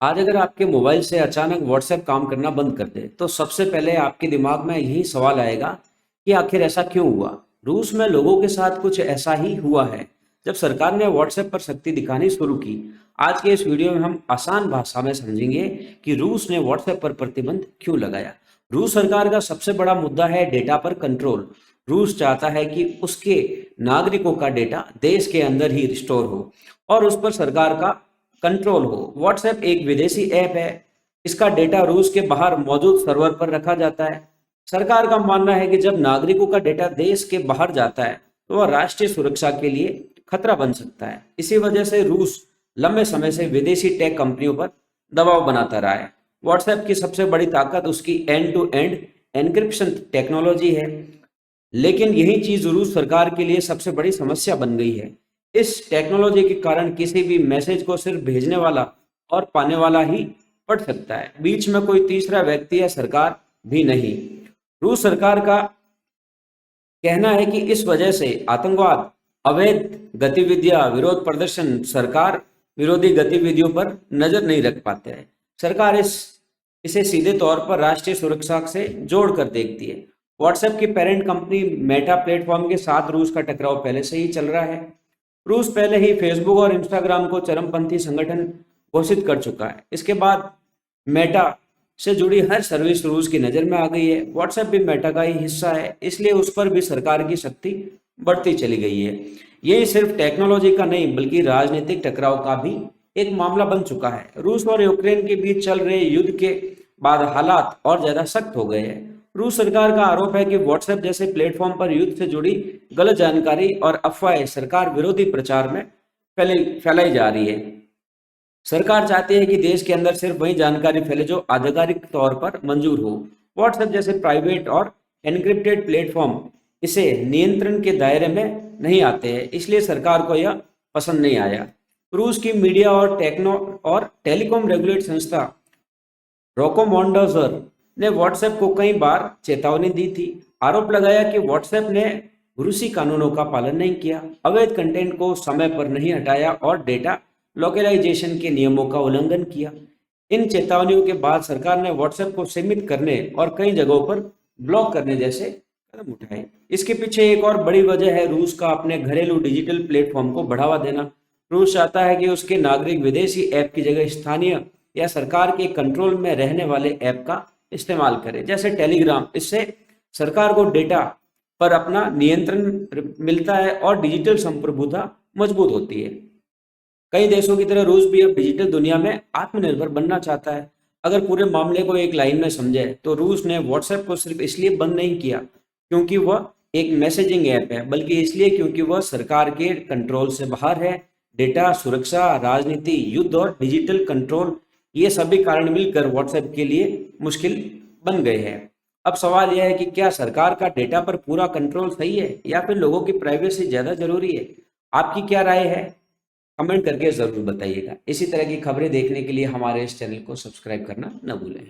आज अगर आपके मोबाइल से अचानक व्हाट्सएप काम करना बंद कर दे तो सबसे पहले आपके दिमाग में यही सवाल आएगा कि आखिर ऐसा क्यों हुआ। रूस में लोगों के साथ कुछ ऐसा ही हुआ है जब सरकार ने व्हाट्सएप पर सख्ती दिखानी शुरू की। आज के इस वीडियो में हम आसान भाषा में समझेंगे कि रूस ने व्हाट्सएप पर प्रतिबंध क्यों लगाया। रूस सरकार का सबसे बड़ा मुद्दा है डेटा पर कंट्रोल। रूस चाहता है कि उसके नागरिकों का डेटा देश के अंदर ही स्टोर हो और उस पर सरकार का कंट्रोल हो। व्हाट्सएप एक विदेशी ऐप है। इसका डेटा रूस के बाहर मौजूद सर्वर पर रखा जाता है। सरकार का मानना है कि जब नागरिकों का डेटा देश के बाहर जाता है तो वह राष्ट्रीय सुरक्षा के लिए खतरा बन सकता है। इसी वजह से रूस लंबे समय से विदेशी टेक कंपनियों पर दबाव बनाता रहा है। व्हाट्सएप की सबसे बड़ी ताकत उसकी end to end encryption technology है, लेकिन यही चीज रूस सरकार के लिए सबसे बड़ी समस्या बन गई है। इस टेक्नोलॉजी के कारण किसी भी मैसेज को सिर्फ भेजने वाला और पाने वाला ही पढ़ सकता है, बीच में कोई तीसरा व्यक्ति या सरकार भी नहीं। रूस सरकार का कहना है कि इस वजह से आतंकवाद, अवैध गतिविधियां, विरोध प्रदर्शन, सरकार विरोधी गतिविधियों पर नजर नहीं रख पाते हैं। सरकार इसे सीधे तौर पर राष्ट्रीय सुरक्षा से जोड़कर देखती है। व्हाट्सएप की पेरेंट कंपनी मेटा प्लेटफॉर्म के साथ रूस का टकराव पहले से ही चल रहा है। रूस पहले ही फेसबुक और इंस्टाग्राम को चरमपंथी संगठन घोषित कर चुका है। इसके बाद मेटा से जुड़ी हर सर्विस रूस की नजर में आ गई है। व्हाट्सएप भी मेटा का ही हिस्सा है, इसलिए उस पर भी सरकार की शक्ति बढ़ती चली गई है। ये सिर्फ टेक्नोलॉजी का नहीं बल्कि राजनीतिक टकराव का भी एक मामला बन चुका है। रूस और यूक्रेन के बीच चल रहे युद्ध के बाद हालात और ज्यादा सख्त हो गए हैं। रूस सरकार का आरोप है कि व्हाट्सएप जैसे प्लेटफॉर्म पर युद्ध से जुड़ी गलत जानकारी और अफवाहें सरकार विरोधी प्रचार में फैलाई जा रही है। सरकार चाहती है कि देश के अंदर सिर्फ वही जानकारी फैले जो आधिकारिक तौर पर मंजूर हो। व्हाट्सएप जैसे प्राइवेट और एनक्रिप्टेड प्लेटफॉर्म इसे नियंत्रण के दायरे में नहीं आते हैं, इसलिए सरकार को यह पसंद नहीं आया। रूस की मीडिया और टेक्नो और टेलीकॉम रेगुलेट संस्था रोकोमोंडोजर ने व्हाट्सएप को कई बार चेतावनी दी थी। आरोप लगाया कि व्हाट्सएप ने रूसी कानूनों का पालन नहीं किया, अवैध कंटेंट को समय पर नहीं हटाया और डेटा लोकलाइजेशन के नियमों का उल्लंघन किया। इन चेतावनियों के बाद सरकार ने व्हाट्सएप को सीमित करने और कई जगहों पर ब्लॉक करने जैसे कदम उठाए। इसके पीछे एक और बड़ी वजह है रूस का अपने घरेलू डिजिटल प्लेटफॉर्म को बढ़ावा देना। रूस चाहता है कि उसके नागरिक विदेशी ऐप की जगह स्थानीय या सरकार के कंट्रोल में रहने वाले ऐप का इस्तेमाल करें, जैसे टेलीग्राम। इससे सरकार को डेटा पर अपना नियंत्रण मिलता है और डिजिटल संप्रभुता मजबूत होती है। कई देशों की तरह रूस भी अब डिजिटल दुनिया में आत्मनिर्भर बनना चाहता है। अगर पूरे मामले को एक लाइन में समझे तो रूस ने व्हाट्सएप को सिर्फ इसलिए बंद नहीं किया क्योंकि वह एक मैसेजिंग ऐप है, बल्कि इसलिए क्योंकि वह सरकार के कंट्रोल से बाहर है। डेटा सुरक्षा, राजनीति, युद्ध और डिजिटल कंट्रोल, ये सभी कारण मिलकर व्हाट्सएप के लिए मुश्किल बन गए हैं। अब सवाल यह है कि क्या सरकार का डेटा पर पूरा कंट्रोल सही है या फिर लोगों की प्राइवेसी ज्यादा जरूरी है? आपकी क्या राय है? कमेंट करके जरूर बताइएगा। इसी तरह की खबरें देखने के लिए हमारे इस चैनल को सब्सक्राइब करना न भूलें।